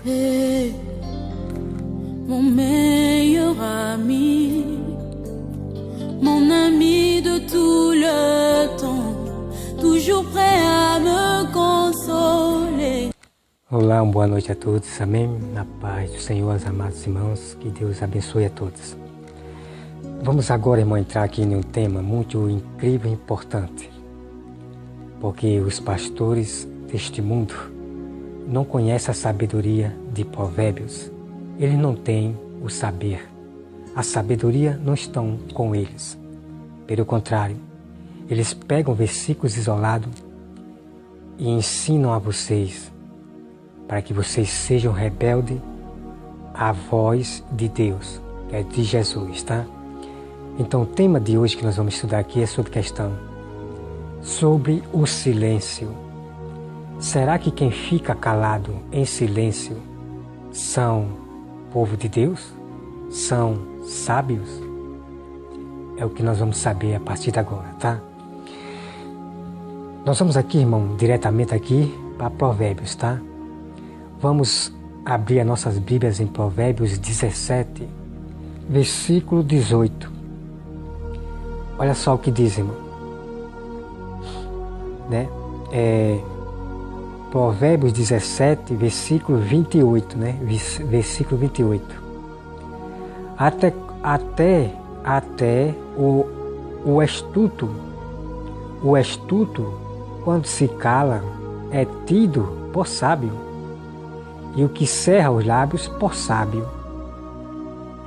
Hey, mon meilleur ami, mon ami de tout le temps, toujours prêt à me consoler. Olá, boa noite a todos, amém? Na paz do Senhor, amados irmãos, que Deus abençoe a todos. Vamos agora, irmão, entrar aqui em um tema muito incrível e importante, porque os pastores deste mundo não conhecem a sabedoria de Provérbios. Eles não têm o saber. A sabedoria não está com eles. Pelo contrário, eles pegam versículos isolados e ensinam a vocês para que vocês sejam rebeldes à voz de Deus, que é de Jesus, tá? Então o tema de hoje que nós vamos estudar aqui é sobre o silêncio. Será que quem fica calado em silêncio são povo de Deus? São sábios? É o que nós vamos saber a partir de agora, tá? Nós vamos aqui, irmão, diretamente aqui para Provérbios, tá? Vamos abrir as nossas Bíblias em Provérbios 17, versículo 18. Olha só o que diz, irmão. Né? Provérbios 17, versículo 28, né? Versículo 28. Até o astuto, quando se cala, é tido por sábio, e o que cerra os lábios por sábio,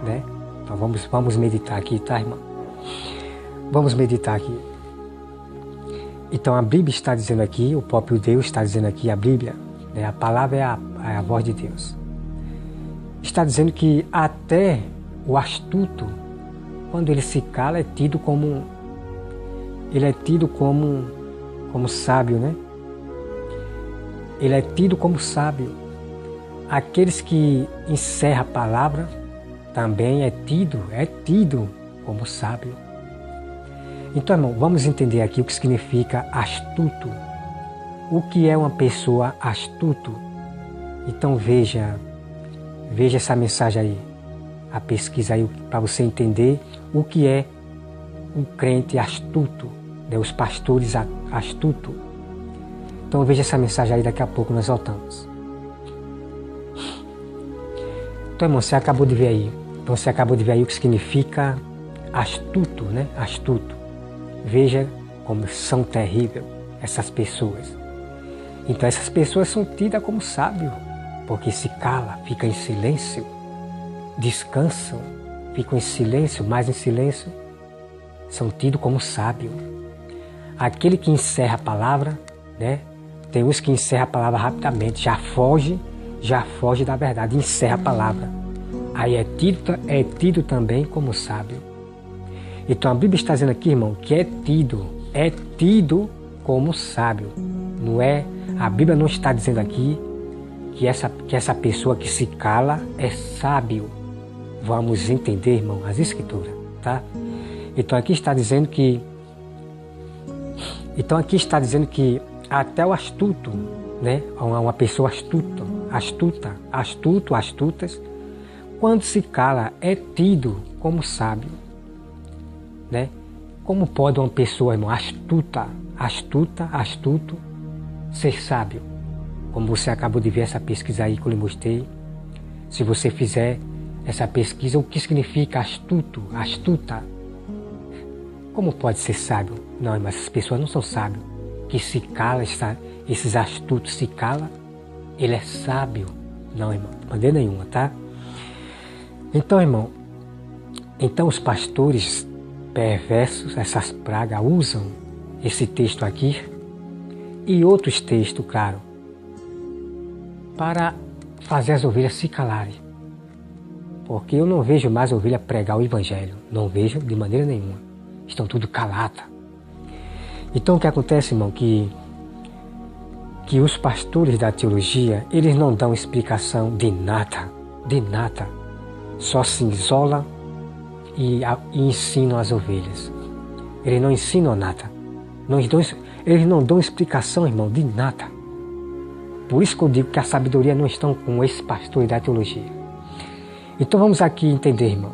né? Então vamos meditar aqui, tá, irmão? Vamos meditar aqui. Então a Bíblia está dizendo aqui, o próprio Deus está dizendo aqui, a Bíblia, né? A palavra é a voz de Deus. Está dizendo que até o astuto, quando ele se cala, é tido como sábio, né? Ele é tido como sábio. Aqueles que encerram a palavra também é tido como sábio. Então, irmão, vamos entender aqui o que significa astuto. O que é uma pessoa astuto? Então veja essa mensagem aí, a pesquisa aí, para você entender o que é um crente astuto, né? Os pastores astutos. Então veja essa mensagem aí, daqui a pouco nós voltamos. Então, irmão, você acabou de ver aí. Então você acabou de ver aí o que significa astuto, né? Astuto. Veja como são terríveis essas pessoas. Então essas pessoas são tidas como sábios, porque se cala, fica em silêncio, descansam, ficam em silêncio, mais em silêncio, são tidos como sábios. Aquele que encerra a palavra, né? Tem uns que encerram a palavra rapidamente, já foge da verdade, encerra a palavra. Aí é tido também como sábio. Então a Bíblia está dizendo aqui, irmão, que é tido como sábio. Não é? A Bíblia não está dizendo aqui que essa pessoa que se cala é sábio. Vamos entender, irmão, as escrituras, tá? Então aqui está dizendo que até o astuto, né? Uma pessoa astutas, quando se cala é tido como sábio, né? Como pode uma pessoa, irmão, astuto, ser sábio? Como você acabou de ver essa pesquisa aí que eu lhe mostrei. Se você fizer essa pesquisa, o que significa astuta? Como pode ser sábio? Não, mas essas pessoas não são sábios. Que se cala, esses astutos se cala, ele é sábio. Não, irmão, de maneira nenhuma, tá? Então, irmão, os pastores perversos, essas pragas, usam esse texto aqui e outros textos, claro, para fazer as ovelhas se calarem. Porque eu não vejo mais a ovelha pregar o evangelho. Não vejo de maneira nenhuma. Estão tudo caladas. Então o que acontece, irmão, que os pastores da teologia, eles não dão explicação de nada. Só se isolam e ensinam as ovelhas. Eles não ensinam nada. Eles não dão explicação, irmão, de nada. Por isso que eu digo que a sabedoria não está com esse pastor da teologia. Então vamos aqui entender, irmão.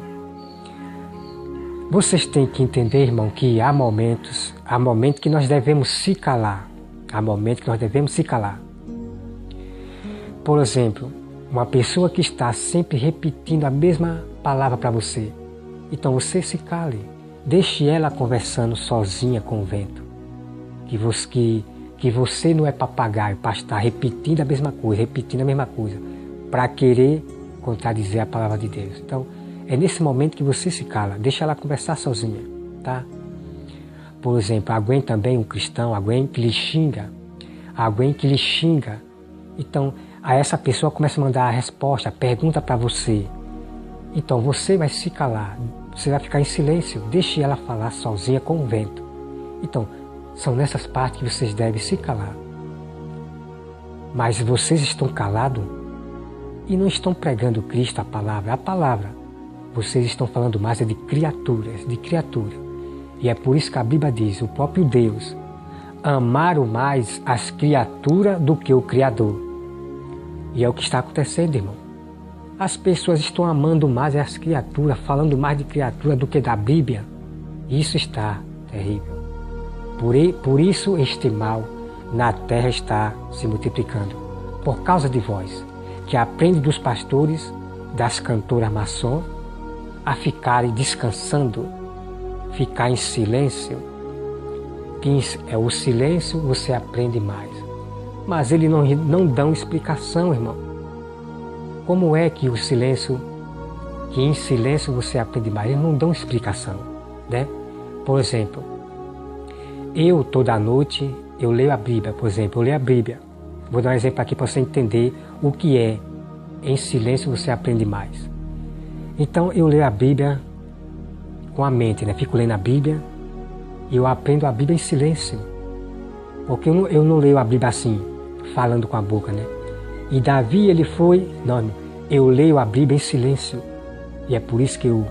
Vocês têm que entender, irmão, que há momentos que nós devemos se calar. Há momentos que nós devemos se calar. Por exemplo, uma pessoa que está sempre repetindo a mesma palavra para você. Então você se cale. Deixe ela conversando sozinha com o vento. Que você não é papagaio para estar repetindo a mesma coisa, para querer contradizer a palavra de Deus. Então, é nesse momento que você se cala, deixa ela conversar sozinha, tá? Por exemplo, alguém também, um cristão, alguém que lhe xinga. Então, a essa pessoa começa a mandar a resposta, a pergunta para você. Então, você vai se calar, você vai ficar em silêncio, deixe ela falar sozinha com o vento. Então, são nessas partes que vocês devem se calar. Mas vocês estão calados e não estão pregando Cristo, a palavra. Vocês estão falando mais de criaturas, de criatura. E é por isso que a Bíblia diz, o próprio Deus, amaram mais as criaturas do que o Criador. E é o que está acontecendo, irmão. As pessoas estão amando mais as criaturas, falando mais de criatura do que da Bíblia. Isso está terrível. Por isso este mal na terra está se multiplicando. Por causa de vós, que aprende dos pastores, das cantoras maçom, a ficarem descansando, ficar em silêncio. Que é o silêncio, você aprende mais. Mas eles não dão explicação, irmão. Como é que em silêncio você aprende mais? Eles não dão explicação, né? Por exemplo, eu toda noite eu leio a Bíblia, Vou dar um exemplo aqui para você entender o que é. Em silêncio você aprende mais. Então eu leio a Bíblia com a mente, né? Fico lendo a Bíblia e eu aprendo a Bíblia em silêncio. Porque eu não leio a Bíblia assim, falando com a boca, né? E Davi, eu leio a Bíblia em silêncio. E é por isso que eu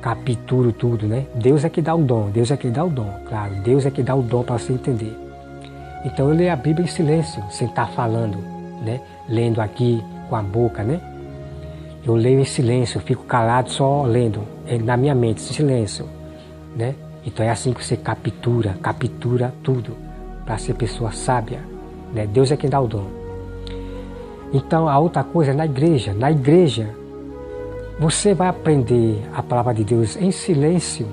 capturo tudo, né? Deus é que dá o dom, claro. Deus é que dá o dom para você entender. Então eu leio a Bíblia em silêncio, sem estar falando, né? Lendo aqui com a boca, né? Eu leio em silêncio, fico calado só lendo, na minha mente, em silêncio, né? Então é assim que você captura tudo, para ser pessoa sábia, né? Deus é quem dá o dom. Então a outra coisa é na igreja. Na igreja, você vai aprender a palavra de Deus em silêncio.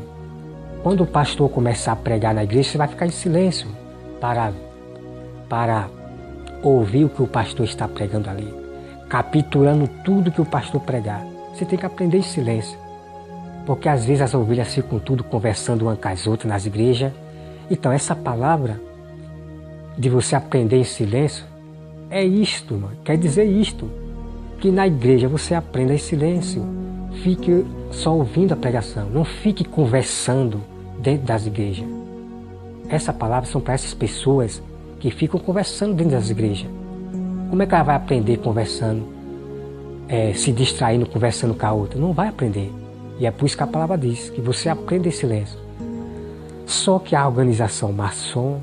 Quando o pastor começar a pregar na igreja, você vai ficar em silêncio para ouvir o que o pastor está pregando ali, capturando tudo que o pastor pregar. Você tem que aprender em silêncio, porque às vezes as ovelhas ficam tudo conversando uma com as outras nas igrejas. Então essa palavra de você aprender em silêncio é isto, mano. Quer dizer isto, que na igreja você aprenda em silêncio, fique só ouvindo a pregação, não fique conversando dentro das igrejas. Essa palavra são para essas pessoas que ficam conversando dentro das igrejas. Como é que ela vai aprender conversando, se distraindo, conversando com a outra? Não vai aprender. E é por isso que a palavra diz que você aprende em silêncio. Só que a organização maçom,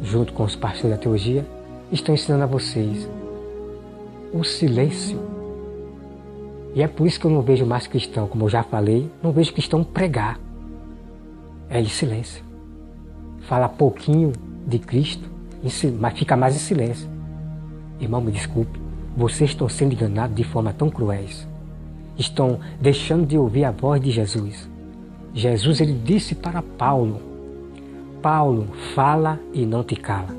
junto com os pastores da teologia, estão ensinando a vocês o silêncio. E é por isso que eu não vejo mais cristão, como eu já falei, não vejo cristão pregar. É em silêncio. Fala pouquinho de Cristo, mas fica mais em silêncio. Irmão, me desculpe, vocês estão sendo enganados de forma tão cruéis. Estão deixando de ouvir a voz de Jesus. Jesus, ele disse para Paulo, fala e não te cala.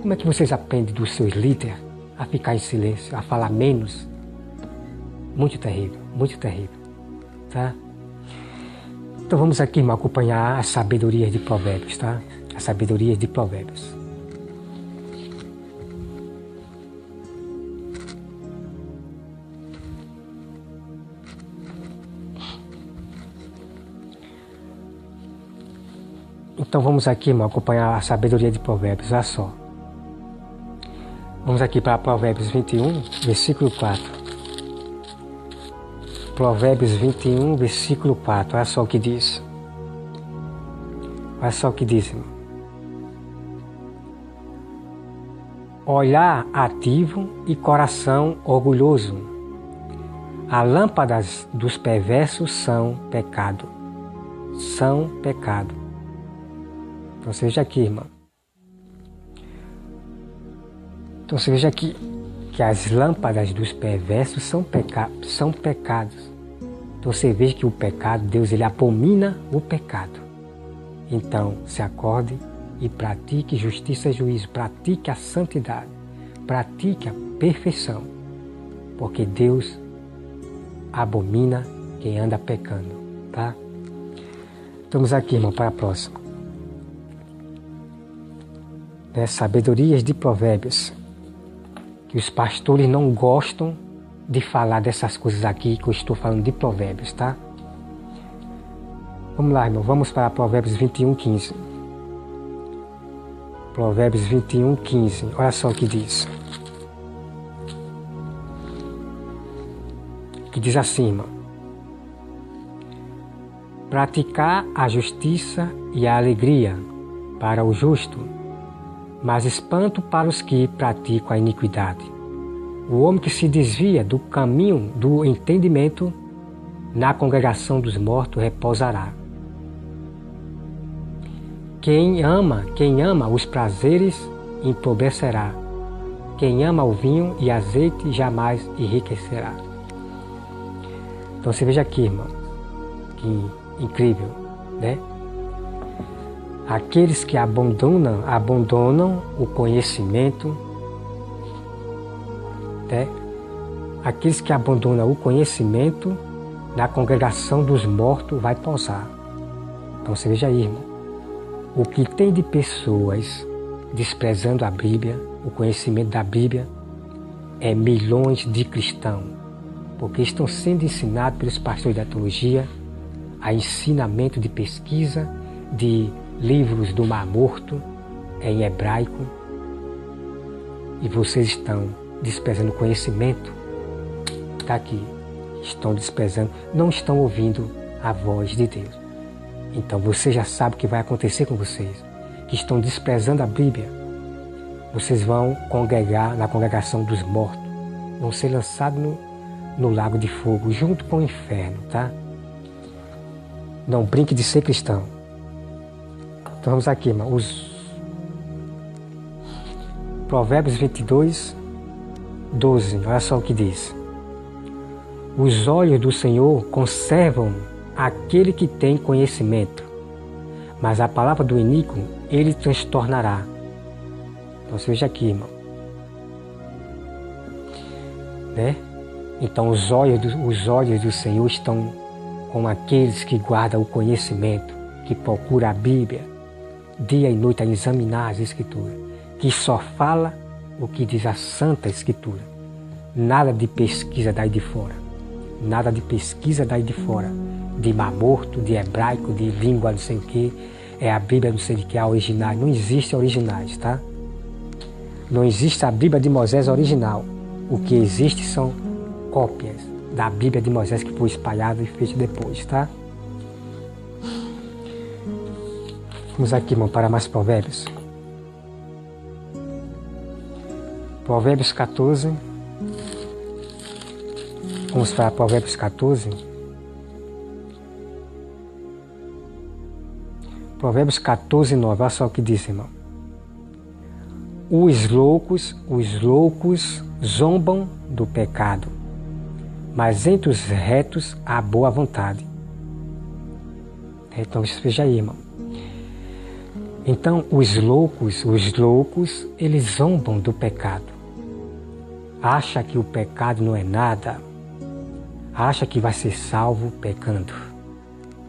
Como é que vocês aprendem dos seus líderes a ficar em silêncio, a falar menos? Muito terrível, tá? Então vamos aqui, irmão, acompanhar as sabedorias de Provérbios, tá? As sabedorias de Provérbios. Então vamos aqui, irmão, acompanhar a sabedoria de Provérbios, olha só. Vamos aqui para Provérbios 21, versículo 4. Provérbios 21, versículo 4. Olha só o que diz. Olha só o que diz, irmão. olhar ativo e coração orgulhoso. As lâmpadas dos perversos são pecado. São pecado. Então você veja aqui, irmão. Então você veja aqui que as lâmpadas dos perversos são pecados. Então você veja que o pecado, Deus ele abomina o pecado. Então se acorde e pratique justiça e juízo, pratique a santidade, pratique a perfeição, porque Deus abomina quem anda pecando, tá? Estamos aqui, irmão, para a próxima. Sabedorias de Provérbios, que os pastores não gostam de falar dessas coisas aqui que eu estou falando de Provérbios, tá? Vamos lá, irmão, vamos para Provérbios 21:15. Provérbios 21:15, olha só o que diz. Que diz assim, irmão: praticar a justiça e a alegria para o justo, mas espanto para os que praticam a iniquidade. O homem que se desvia do caminho do entendimento, na congregação dos mortos repousará. Quem ama os prazeres empobrecerá. Quem ama o vinho e azeite jamais enriquecerá. Então você veja aqui, irmão, que incrível, né? Aqueles que abandonam o conhecimento, né? Aqueles que abandonam o conhecimento, na congregação dos mortos vai pousar. Então você veja aí, irmão, o que tem de pessoas desprezando a Bíblia, o conhecimento da Bíblia, é milhões de cristãos, porque estão sendo ensinados pelos pastores da teologia a ensinamento de pesquisa de livros do Mar Morto em hebraico, e vocês estão desprezando o conhecimento. Está aqui, estão desprezando, não estão ouvindo a voz de Deus. Então você já sabe o que vai acontecer com vocês, que estão desprezando a Bíblia. Vocês vão congregar na congregação dos mortos, vão ser lançados no lago de fogo, junto com o inferno, tá? Não brinque de ser cristão. Então vamos aqui, irmão, os Provérbios 22:12, olha só o que diz. Os olhos do Senhor conservam aquele que tem conhecimento, mas a palavra do iníquo ele transtornará. Então você veja aqui, irmão, né? Então os olhos do Senhor estão com aqueles que guardam o conhecimento, que procuram a Bíblia dia e noite a examinar as Escrituras, que só fala o que diz a Santa Escritura. Nada de pesquisa daí de fora. Nada de pesquisa daí de fora. De Mar Morto, de hebraico, de língua não sei o que. É a Bíblia não sei de que é a original. Não existe originais, tá? Não existe a Bíblia de Moisés original. O que existe são cópias da Bíblia de Moisés que foi espalhada e feita depois, tá? Vamos aqui, irmão, para mais provérbios. Provérbios 14. Vamos para Provérbios 14. Provérbios 14:9. Olha só o que diz, irmão. Os loucos zombam do pecado, mas entre os retos há boa vontade. Então veja aí, irmão. Então os loucos, eles zombam do pecado. Acha que o pecado não é nada. Acha que vai ser salvo pecando.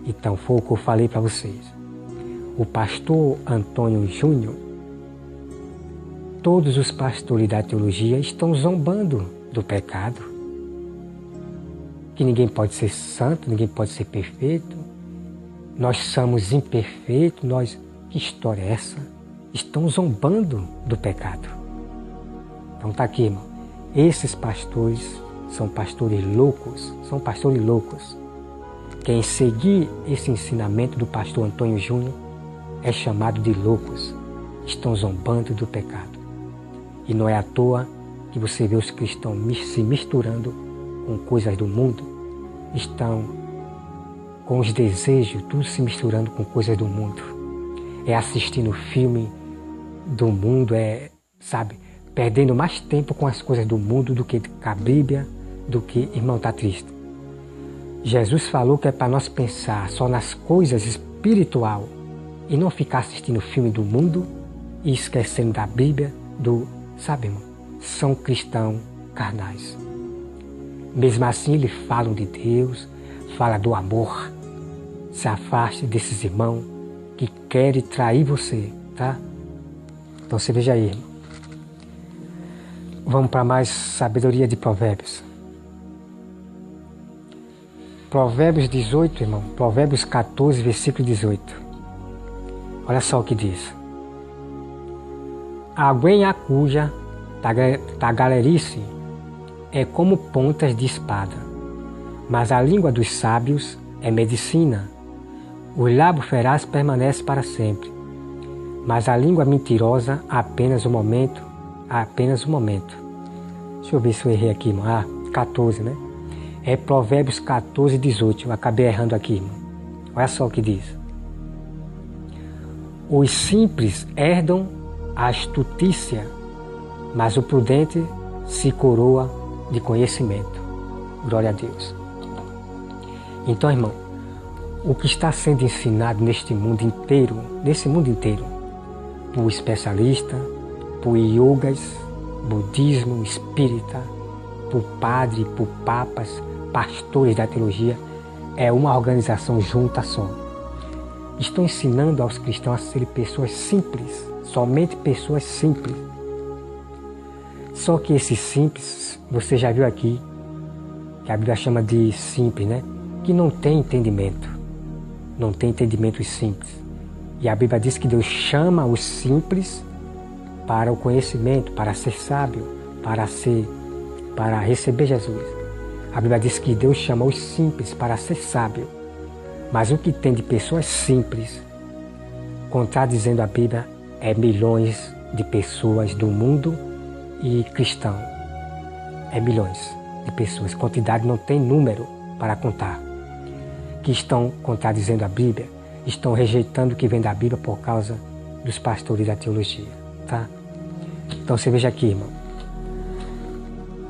Então foi o que eu falei para vocês. O pastor Antônio Júnior, todos os pastores da teologia estão zombando do pecado. Que ninguém pode ser santo, ninguém pode ser perfeito. Nós somos imperfeitos, que história é essa? Estão zombando do pecado. Então tá aqui, irmão. Esses pastores são pastores loucos. Quem seguir esse ensinamento do pastor Antônio Júnior é chamado de loucos. Estão zombando do pecado. E não é à toa que você vê os cristãos se misturando com coisas do mundo, estão com os desejos, tudo se misturando com coisas do mundo. É assistindo filme do mundo, perdendo mais tempo com as coisas do mundo do que com a Bíblia, do que, irmão, está triste. Jesus falou que é para nós pensar só nas coisas espirituais e não ficar assistindo filme do mundo e esquecendo da Bíblia, irmão? São cristãos carnais. Mesmo assim, eles falam de Deus, falam do amor. Se afaste desses irmãos que querem trair você, tá? Então você veja aí, irmão. Vamos para mais sabedoria de Provérbios. Provérbios 18, irmão. Provérbios 14, versículo 18. Olha só o que diz. Água em acuja, tagarelice, é como pontas de espada, mas a língua dos sábios é medicina. O lábio feraz permanece para sempre, mas a língua mentirosa apenas um momento. Deixa eu ver se eu errei aqui, irmão. 14, né? É Provérbios 14, 18. Eu acabei errando aqui, irmão. Olha só o que diz. Os simples herdam a astutícia, mas o prudente se coroa de conhecimento. Glória a Deus. Então, irmão, o que está sendo ensinado nesse mundo inteiro, por especialistas, por yogas, budismo, espírita, por padre, por papas, pastores da teologia, é uma organização junta só. Estão ensinando aos cristãos a serem pessoas simples, somente pessoas simples. Só que esses simples, você já viu aqui, que a Bíblia chama de simples, né? Que não tem entendimento. Não tem entendimento os simples. E a Bíblia diz que Deus chama os simples para o conhecimento, para ser sábio, para receber Jesus. A Bíblia diz que Deus chama os simples para ser sábio. Mas o que tem de pessoas simples, contradizendo a Bíblia, é milhões de pessoas do mundo e cristão. É milhões de pessoas, quantidade não tem número para contar, que estão contradizendo a Bíblia, estão rejeitando o que vem da Bíblia por causa dos pastores da teologia, tá? Então você veja aqui, irmão.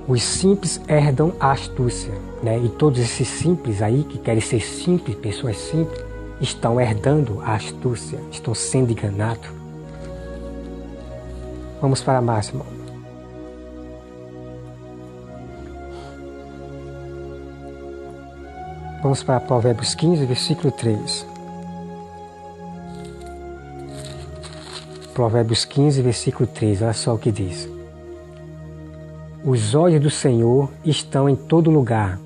Os simples herdam a astúcia, né? E todos esses simples aí, que querem ser simples, pessoas simples, estão herdando a astúcia, estão sendo enganados. Vamos para mais, irmão. Vamos para Provérbios 15, versículo 3. Provérbios 15, versículo 3, olha só o que diz. Os olhos do Senhor estão em todo lugar,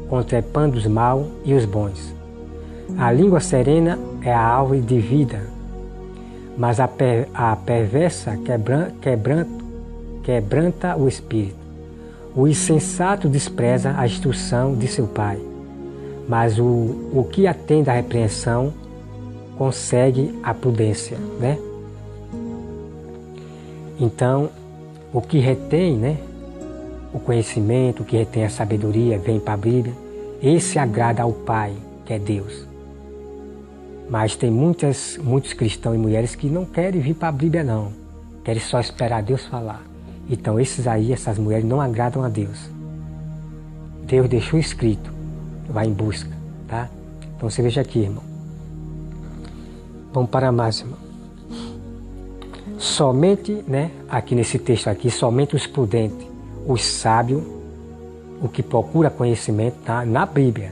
contemplando os maus e os bons. A língua serena é a árvore de vida, mas a perversa quebranta o espírito. O insensato despreza a instrução de seu pai, mas o que atende à repreensão consegue a prudência, né? Então, o que retém, né, o conhecimento, o que retém a sabedoria, vem para a Bíblia, esse agrada ao Pai, que é Deus. Mas tem muitos cristãos e mulheres que não querem vir para a Bíblia, não. Querem só esperar Deus falar. Então, essas mulheres não agradam a Deus. Deus deixou escrito, vai em busca, tá? Então, você veja aqui, irmão. Vamos para mais, irmão. Somente, né, aqui nesse texto aqui, somente os prudentes, os sábios, o que procura conhecimento na Bíblia,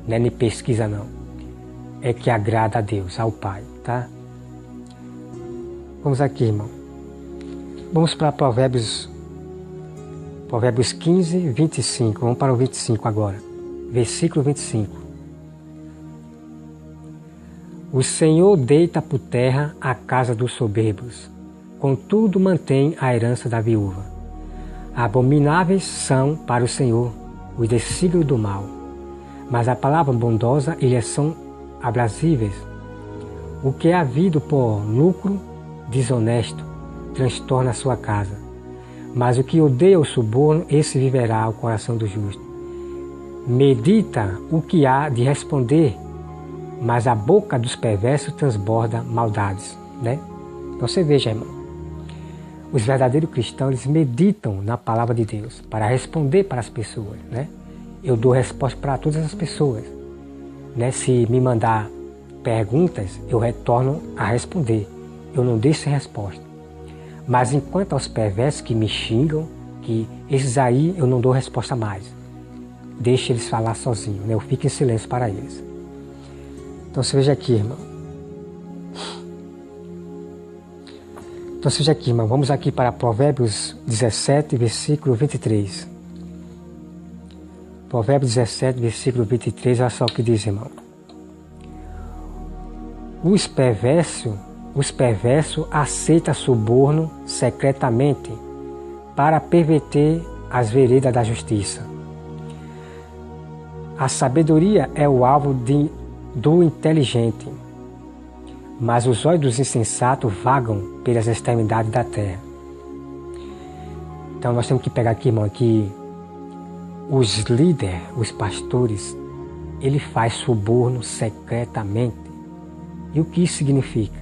não é nem pesquisa não, é que agrada a Deus, ao Pai, tá? Vamos aqui, irmão. Vamos para Provérbios 15, 25. Vamos para o 25 agora. Versículo 25. O Senhor deita por terra a casa dos soberbos, contudo mantém a herança da viúva. Abomináveis são para o Senhor os desígnios do mal, mas a palavra bondosa eles são aprazíveis. O que é havido por lucro desonesto transtorna a sua casa, Mas o que odeia o suborno, esse viverá o coração do justo. Medita o que há de responder, mas a boca dos perversos transborda maldades, né? Então você veja, irmão, os verdadeiros cristãos, eles meditam na palavra de Deus para responder para as pessoas, né? Eu dou resposta para todas as pessoas, né? Se me mandar perguntas, eu retorno a responder. Eu não deixo sem resposta. Mas enquanto aos perversos que me xingam, que esses aí eu não dou resposta mais. Deixe eles falar sozinhos, né? Eu fico em silêncio para eles. Então você veja aqui, irmão. Vamos aqui para Provérbios 17, versículo 23. Provérbios 17, versículo 23, olha só o que diz, irmão. Os perversos aceitam suborno secretamente para perverter as veredas da justiça. A sabedoria é o alvo do inteligente, mas os olhos dos insensatos vagam pelas extremidades da terra. Então nós temos que pegar aqui, irmão, que os líderes, os pastores, ele faz suborno secretamente. E o que isso significa?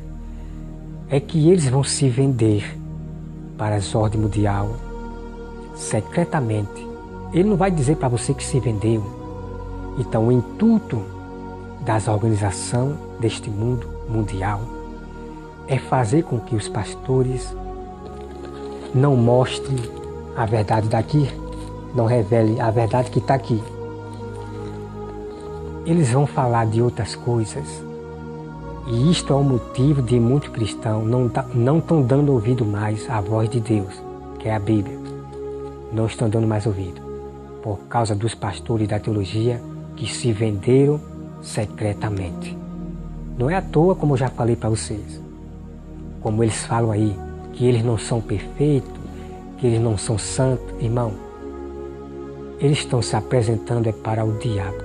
É que eles vão se vender para as ordens mundiais secretamente. Ele não vai dizer para você que se vendeu. Então o intuito das organizações deste mundo mundial é fazer com que os pastores não mostrem a verdade daqui, não revelem a verdade que está aqui. Eles vão falar de outras coisas. E isto é o motivo de muitos cristãos não estão dando ouvido mais à voz de Deus, que é a Bíblia. Não estão dando mais ouvido, por causa dos pastores da teologia que se venderam secretamente. Não é à toa, como eu já falei para vocês, como eles falam aí, que eles não são perfeitos, que eles não são santos. Irmão, eles estão se apresentando para o diabo,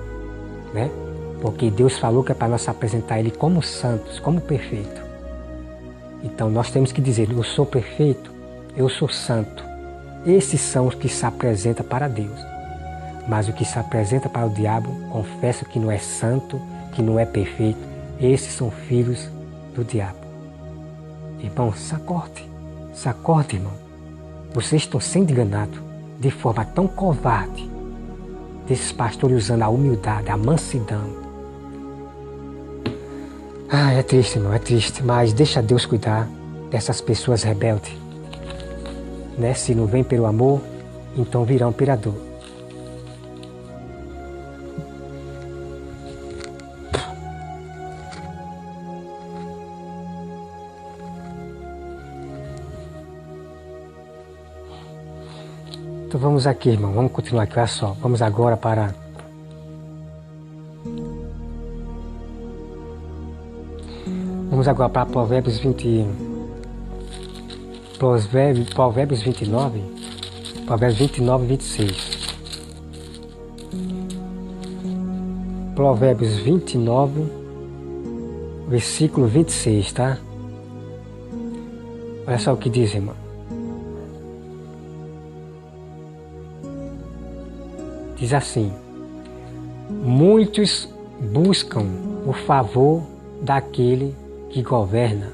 né? Porque Deus falou que é para nós apresentar Ele como santos, como perfeito. Então nós temos que dizer, eu sou perfeito, eu sou santo. Esses são os que se apresentam para Deus. Mas o que se apresenta para o diabo, confessa que não é santo, que não é perfeito. Esses são filhos do diabo. Irmão, sacode, irmão. Vocês estão sendo enganados de forma tão covarde. Desses pastores usando a humildade, a mansidão. É triste, irmão, é triste. Mas deixa Deus cuidar dessas pessoas rebeldes. Né? Se não vem pelo amor, então virão pela dor. Então vamos aqui, irmão, vamos continuar aqui, olha só. Vamos agora para... Provérbios 20... Provérbios 29, 26. Provérbios 29, versículo 26, tá? Olha só o que diz, irmão. Diz assim: muitos buscam o favor daquele que governa,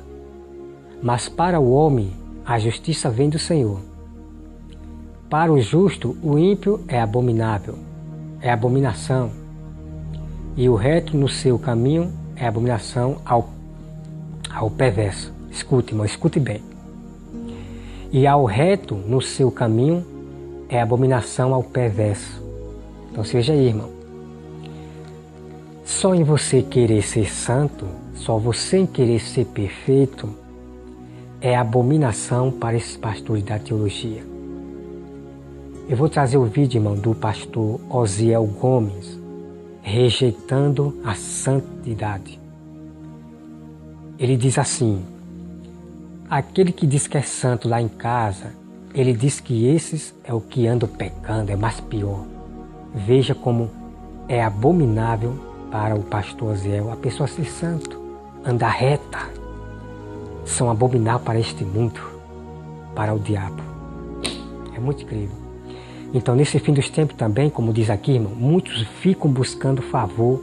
mas para o homem a justiça vem do Senhor. Para o justo o ímpio é abominável, é abominação, e o reto no seu caminho é abominação ao perverso. Escute, irmão, escute bem. E ao reto no seu caminho é abominação ao perverso. Então seja aí, irmão. Só em você querer ser santo, só você em querer ser perfeito, é abominação para esses pastores da teologia. Eu vou trazer o vídeo, irmão, do pastor Osiel Gomes, rejeitando a santidade. Ele diz assim: aquele que diz que é santo lá em casa, ele diz que esses é o que andam pecando, é mais pior. Veja como é abominável para o pastor Osiel a pessoa ser santo, andar reta. São abomináveis para este mundo, para o diabo. muito incrível. Então, nesse fim dos tempos também, como diz aqui, irmão, muitos ficam buscando favor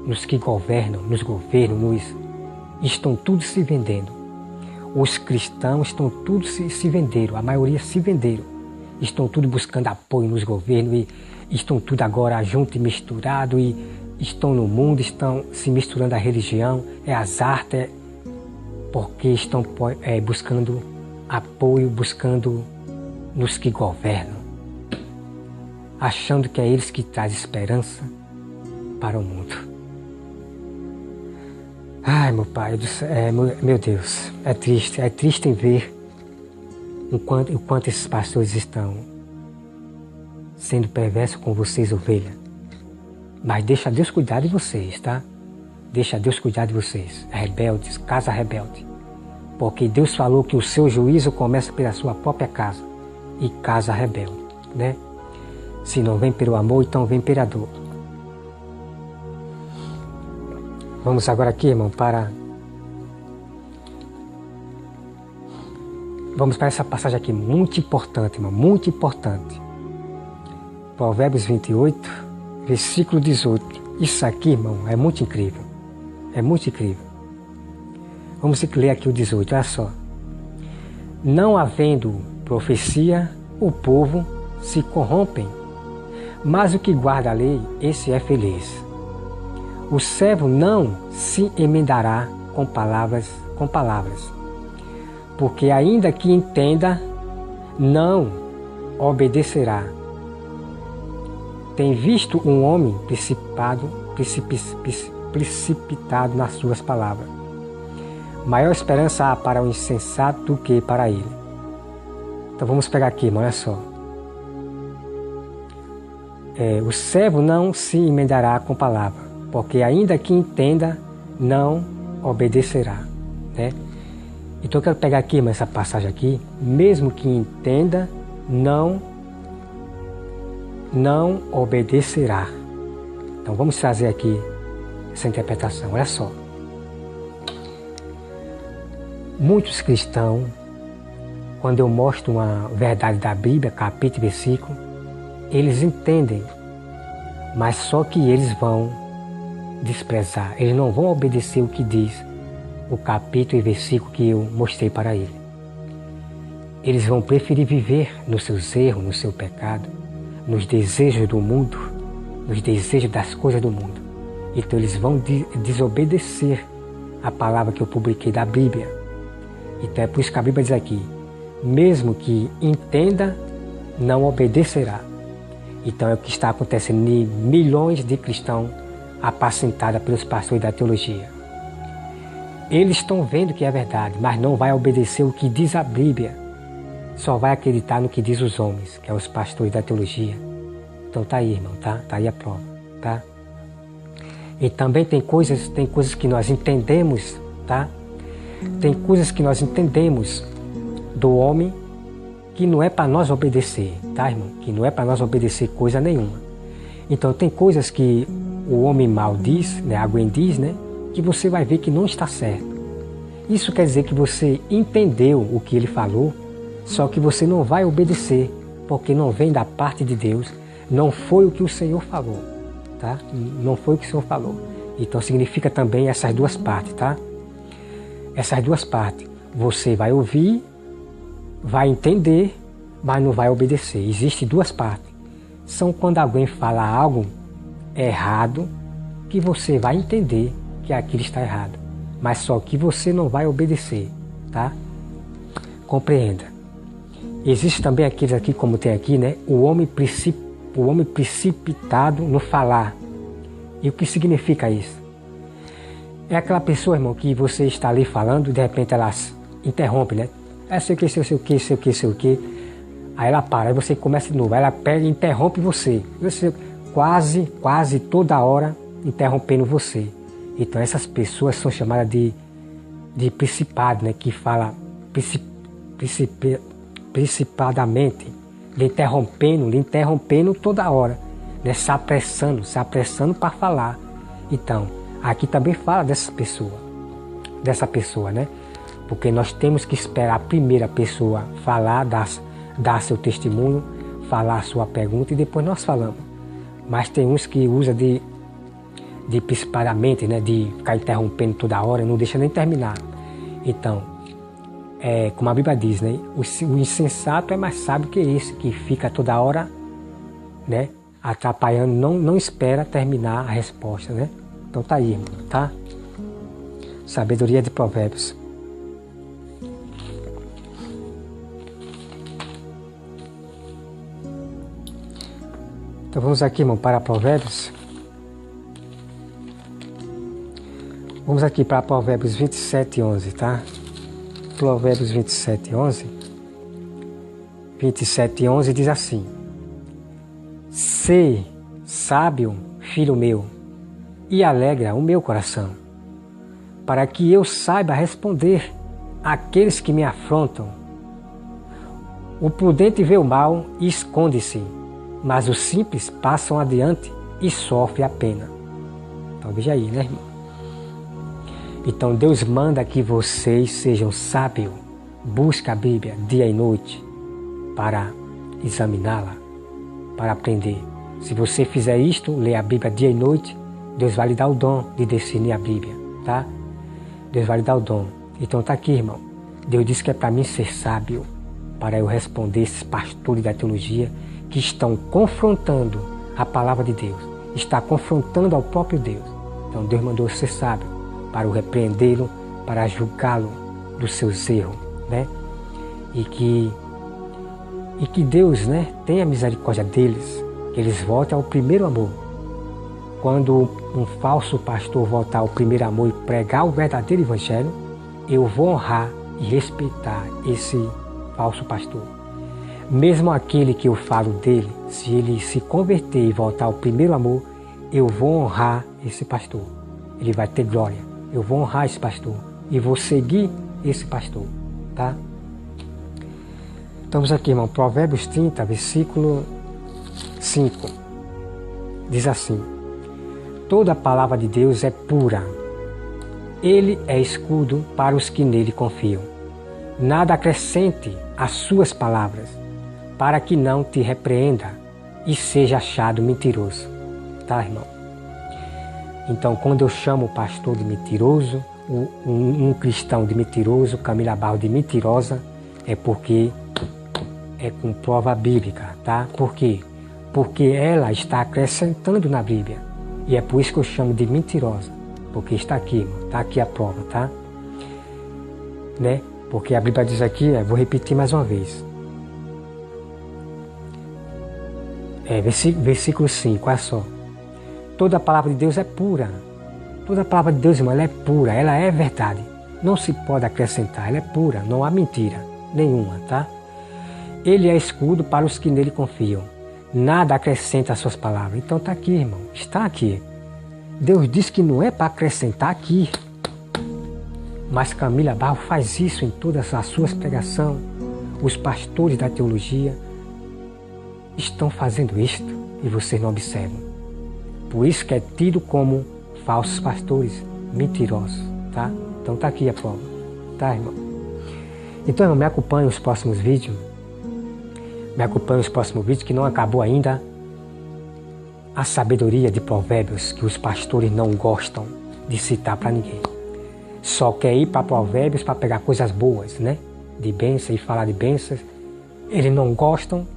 nos que governam, nos governos, estão tudo se vendendo. Os cristãos estão tudo se venderam, a maioria se venderam. Estão tudo buscando apoio nos governos e estão tudo agora junto e misturado e estão no mundo, estão se misturando a religião, as artes, porque estão buscando apoio, buscando nos que governam, achando que é eles que trazem esperança para o mundo. Ai, meu Pai, meu Deus, é triste em ver o quanto esses pastores estão sendo perversos com vocês, ovelha. Mas deixa Deus cuidar de vocês, tá? Deixa Deus cuidar de vocês, rebeldes, casa rebelde. Porque Deus falou que o seu juízo começa pela sua própria casa e casa rebelde, né? Se não vem pelo amor, então vem pela dor. Vamos agora aqui, irmão, Vamos para essa passagem aqui, muito importante, irmão, muito importante. Provérbios 28, versículo 18. Isso aqui, irmão, é muito incrível. É muito incrível. Vamos ler aqui o 18, olha só. Não havendo profecia, o povo se corrompem, mas o que guarda a lei, esse é feliz. O servo não se emendará com palavras, porque ainda que entenda, não obedecerá. Tem visto um homem precipitado nas suas palavras. Maior esperança há para o insensato do que para ele. Então vamos pegar aqui, irmão, olha só. O servo não se emendará com palavra, porque ainda que entenda, não obedecerá, né? Então eu quero pegar aqui, irmão, essa passagem aqui. Mesmo que entenda, não obedecerá. Então vamos trazer aqui essa interpretação, olha só. Muitos cristãos, quando eu mostro uma verdade da Bíblia, capítulo e versículo, eles entendem, mas só que eles vão desprezar, eles não vão obedecer o que diz o capítulo e versículo que eu mostrei para ele. Eles vão preferir viver nos seus erros, no seu pecado, nos desejos do mundo, nos desejos das coisas do mundo. Então eles vão desobedecer a palavra que eu publiquei da Bíblia. Então é por isso que a Bíblia diz aqui, mesmo que entenda, não obedecerá. Então é o que está acontecendo em milhões de cristãos apacentados pelos pastores da teologia. Eles estão vendo que é verdade, mas não vai obedecer o que diz a Bíblia. Só vai acreditar no que diz os homens, que é os pastores da teologia. Então tá aí, irmão, tá? Tá aí a prova, tá? E também tem coisas que nós entendemos, tá? Tem coisas que nós entendemos do homem que não é para nós obedecer, tá, irmão? Que não é para nós obedecer coisa nenhuma. Então tem coisas que o homem mau diz, né? Alguém diz, né? Que você vai ver que não está certo. Isso quer dizer que você entendeu o que ele falou, só que você não vai obedecer, porque não vem da parte de Deus, não foi o que o Senhor falou, tá? Não foi o que o Senhor falou. Então significa também essas duas partes, tá? Essas duas partes. Você vai ouvir, vai entender, mas não vai obedecer. Existem duas partes. São quando alguém fala algo errado, que você vai entender que aquilo está errado, mas só que você não vai obedecer, tá? Compreenda. Existe também aqueles aqui, como tem aqui, né? O homem precipitado no falar. E o que significa isso? É aquela pessoa, irmão, que você está ali falando, de repente ela interrompe, né? Sei o que. Aí ela para, aí você começa de novo. Aí ela pega e interrompe você. Você quase toda hora interrompendo você. Então essas pessoas são chamadas de principado, né? Que fala principadamente, lhe interrompendo toda hora, né? Se apressando para falar. Então, aqui também fala dessa pessoa, né? Porque nós temos que esperar a primeira pessoa falar, dar seu testemunho, falar a sua pergunta e depois nós falamos. Mas tem uns que usam de principalmente, né, de ficar interrompendo toda hora, não deixa nem terminar. Então, como a Bíblia diz, né, o insensato é mais sábio que esse, que fica toda hora, né, atrapalhando, não espera terminar a resposta, né? Então tá aí, irmão, tá? Sabedoria de Provérbios. Então vamos aqui, irmão, para Provérbios. Vamos aqui para Provérbios 27:11, tá? Provérbios 27:11. 27:11 diz assim: Sê sábio, filho meu, e alegra o meu coração, para que eu saiba responder àqueles que me afrontam. O prudente vê o mal e esconde-se, mas os simples passam adiante e sofrem a pena. Então veja aí, né, irmão? Então Deus manda que vocês sejam sábios. Busca a Bíblia dia e noite para examiná-la, para aprender. Se você fizer isto, ler a Bíblia dia e noite, Deus vai lhe dar o dom de discernir a Bíblia, tá? Deus vai lhe dar o dom. Então tá aqui, irmão. Deus disse que é para mim ser sábio, para eu responder esses pastores da teologia que estão confrontando a palavra de Deus, está confrontando ao próprio Deus. Então Deus mandou ser sábio para o repreendê-lo, para julgá-lo dos seus erros, né? E que Deus, né, tenha misericórdia deles, que eles voltem ao primeiro amor. Quando um falso pastor voltar ao primeiro amor e pregar o verdadeiro evangelho, eu vou honrar e respeitar esse falso pastor. Mesmo aquele que eu falo dele, se ele se converter e voltar ao primeiro amor, eu vou honrar esse pastor. Ele vai ter glória. Eu vou honrar esse pastor e vou seguir esse pastor, tá? Estamos aqui, irmão, Provérbios 30, versículo 5. Diz assim: Toda a palavra de Deus é pura. Ele é escudo para os que nele confiam. Nada acrescente às suas palavras, para que não te repreenda e seja achado mentiroso. Tá, irmão? Então, quando eu chamo o pastor de mentiroso, um cristão de mentiroso, Camila Barro de mentirosa, é porque é com prova bíblica, tá? Por quê? Porque ela está acrescentando na Bíblia. E é por isso que eu chamo de mentirosa. Porque está aqui, irmão, está aqui a prova, tá? Né? Porque a Bíblia diz aqui, vou repetir mais uma vez. Versículo 5, olha só. Toda a palavra de Deus é pura. Toda a palavra de Deus, irmão, ela é pura, ela é verdade. Não se pode acrescentar, ela é pura, não há mentira nenhuma, tá? Ele é escudo para os que nele confiam. Nada acrescenta às suas palavras. Então está aqui, irmão, está aqui. Deus diz que não é para acrescentar aqui. Mas Camila Barro faz isso em todas as suas pregações. Os pastores da teologia estão fazendo isto e vocês não observam. Por isso que é tido como falsos pastores, mentirosos, tá? Então tá aqui a prova, tá, irmão? Então, irmão, me acompanhe nos próximos vídeos. Me acompanhe nos próximos vídeos, que não acabou ainda a sabedoria de Provérbios, que os pastores não gostam de citar para ninguém. Só quer ir para Provérbios para pegar coisas boas, né? De bênção e falar de bênçãos. Eles não gostam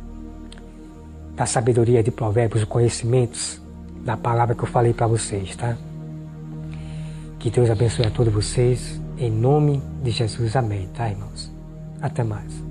da sabedoria de Provérbios, os conhecimentos da palavra que eu falei para vocês, tá? Que Deus abençoe a todos vocês, em nome de Jesus, amém, tá, irmãos? Até mais.